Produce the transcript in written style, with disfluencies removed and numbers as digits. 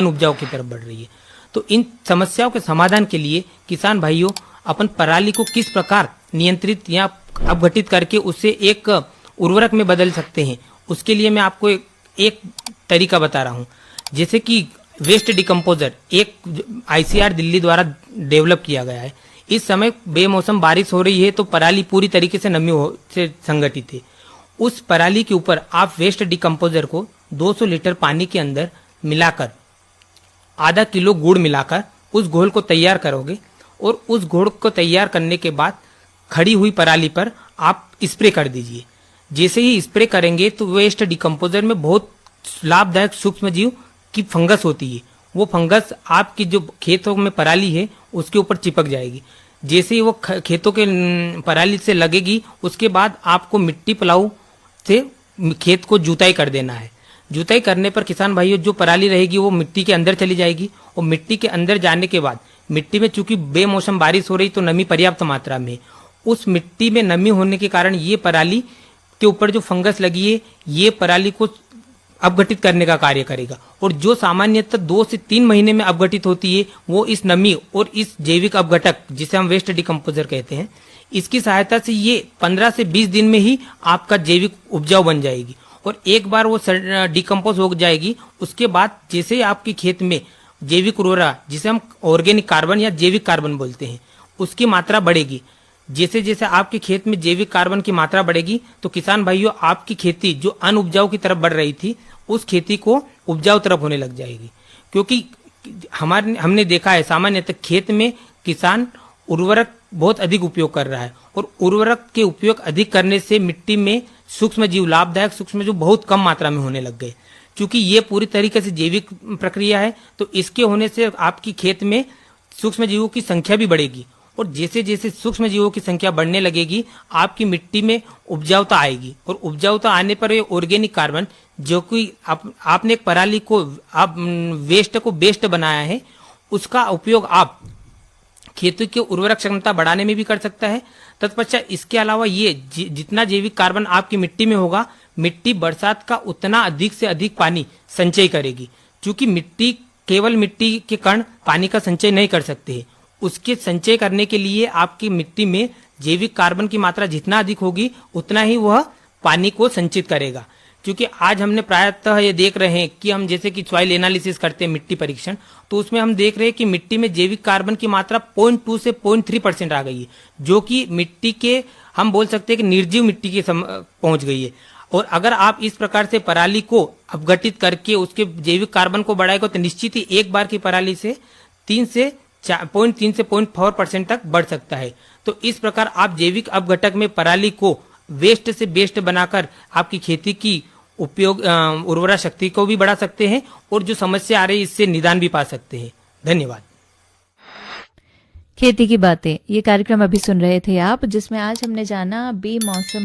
उपजाऊ की तरफ बढ़ रही है। तो इन समस्याओं के समाधान के लिए किसान भाइयों अपन पराली को किस प्रकार नियंत्रित या अपघटित करके उसे एक उर्वरक में बदल सकते हैं, उसके लिए मैं आपको एक तरीका बता रहा हूं। जैसे कि वेस्ट डिकम्पोजर एक आईसीआर दिल्ली द्वारा डेवलप किया गया है। इस समय बेमौसम बारिश हो रही है तो पराली पूरी तरीके से नमी से संगठित है। उस पराली के ऊपर आप वेस्ट डिकम्पोजर को 200 लीटर पानी के अंदर मिलाकर आधा किलो गुड़ मिलाकर उस घोल को तैयार करोगे और उस घोल को तैयार करने के बाद खड़ी हुई पराली पर आप स्प्रे कर दीजिए। जैसे ही स्प्रे करेंगे तो वेस्ट डिकम्पोजर में बहुत लाभदायक सूक्ष्म जीव की फंगस होती है। वो फंगस आपकी जो खेतों में पराली है उसके ऊपर चिपक जाएगी। जैसे ही वो खेतों के पराली से लगेगी उसके बाद आपको मिट्टी प्लाऊ से खेत को जुताई कर देना है। जुताई करने पर किसान भाइयों जो पराली रहेगी वो मिट्टी के अंदर चली जाएगी और मिट्टी के अंदर जाने के बाद मिट्टी में चूंकि बेमौसम बारिश हो रही तो नमी पर्याप्त मात्रा में, उस मिट्टी में नमी होने के कारण ये पराली के ऊपर जो फंगस लगी है ये पराली को अपघटित करने का कार्य करेगा। और जो सामान्यतः 2 से 3 महीने में अपघटित होती है वो इस नमी और इस जैविक अपघटक जिसे हम वेस्ट डिकम्पोजर कहते हैं, इसकी सहायता से ये 15 से 20 दिन में ही आपका जैविक उपजाऊ बन जाएगी। और एक बार वो डिकम्पोज हो जाएगी उसके बाद जैसे आपके खेत में जैविक उर्वरक जिसे हम ऑर्गेनिक कार्बन या जैविक कार्बन बोलते हैं उसकी मात्रा बढ़ेगी। जैसे जैसे आपके खेत में जैविक कार्बन की मात्रा बढ़ेगी तो किसान भाइयों आपकी खेती जो अनउपजाऊ की तरफ बढ़ रही थी उस खेती को उपजाऊ तरफ होने लग जाएगी। क्योंकि हमने देखा है सामान्यतः खेत में किसान उर्वरक बहुत अधिक उपयोग कर रहा है और उर्वरक के उपयोग अधिक करने से मिट्टी में सूक्ष्म जीव लाभदायक सूक्ष्म जीव बहुत कम मात्रा में होने लग गए। क्योंकि ये पूरी तरीके से जैविक प्रक्रिया है तो इसके होने से आपकी खेत में सूक्ष्म जीवों की संख्या भी बढ़ेगी और जैसे जैसे सूक्ष्म जीवों की संख्या बढ़ने लगेगी आपकी मिट्टी में उपजाऊता आएगी और उपजाऊता आने पर ये ऑर्गेनिक कार्बन जो कि आपने एक पराली को आप वेस्ट को बेस्ट बनाया है उसका उपयोग आप खेती की उर्वरक क्षमता बढ़ाने में भी कर सकता है। तत्पश्चात इसके अलावा ये जितना जैविक कार्बन आपकी मिट्टी में होगा मिट्टी बरसात का उतना अधिक से अधिक पानी संचय करेगी। क्योंकि मिट्टी केवल मिट्टी के कण पानी का संचय नहीं कर सकते हैं, उसके संचय करने के लिए आपकी मिट्टी में जैविक कार्बन की मात्रा जितना अधिक होगी उतना ही वह पानी को संचित करेगा। क्योंकि आज हमने प्रायतः ये देख रहे हैं कि हम जैसे कि सॉइल एनालिसिस करते हैं मिट्टी परीक्षण तो उसमें हम देख रहे हैं कि मिट्टी में जैविक कार्बन की मात्रा 0.2 से 0.3% आ गई है, जो कि मिट्टी के हम बोल सकते हैं कि निर्जीव मिट्टी के पहुंच गई है। और अगर आप इस प्रकार से पराली को अपघटित करके उसके जैविक कार्बन को बढ़ाएगा तो निश्चित ही एक बार की पराली से 3 से 0.4% तक बढ़ सकता है। तो इस प्रकार आप जैविक अपघटक में पराली को वेस्ट से बेस्ट बनाकर आपकी खेती की उपयोग उर्वरा शक्ति को भी बढ़ा सकते हैं और जो समस्या आ रही है इससे निदान भी पा सकते हैं। धन्यवाद। खेती की बातें ये कार्यक्रम अभी सुन रहे थे आप, जिसमें आज हमने जाना बेमौसम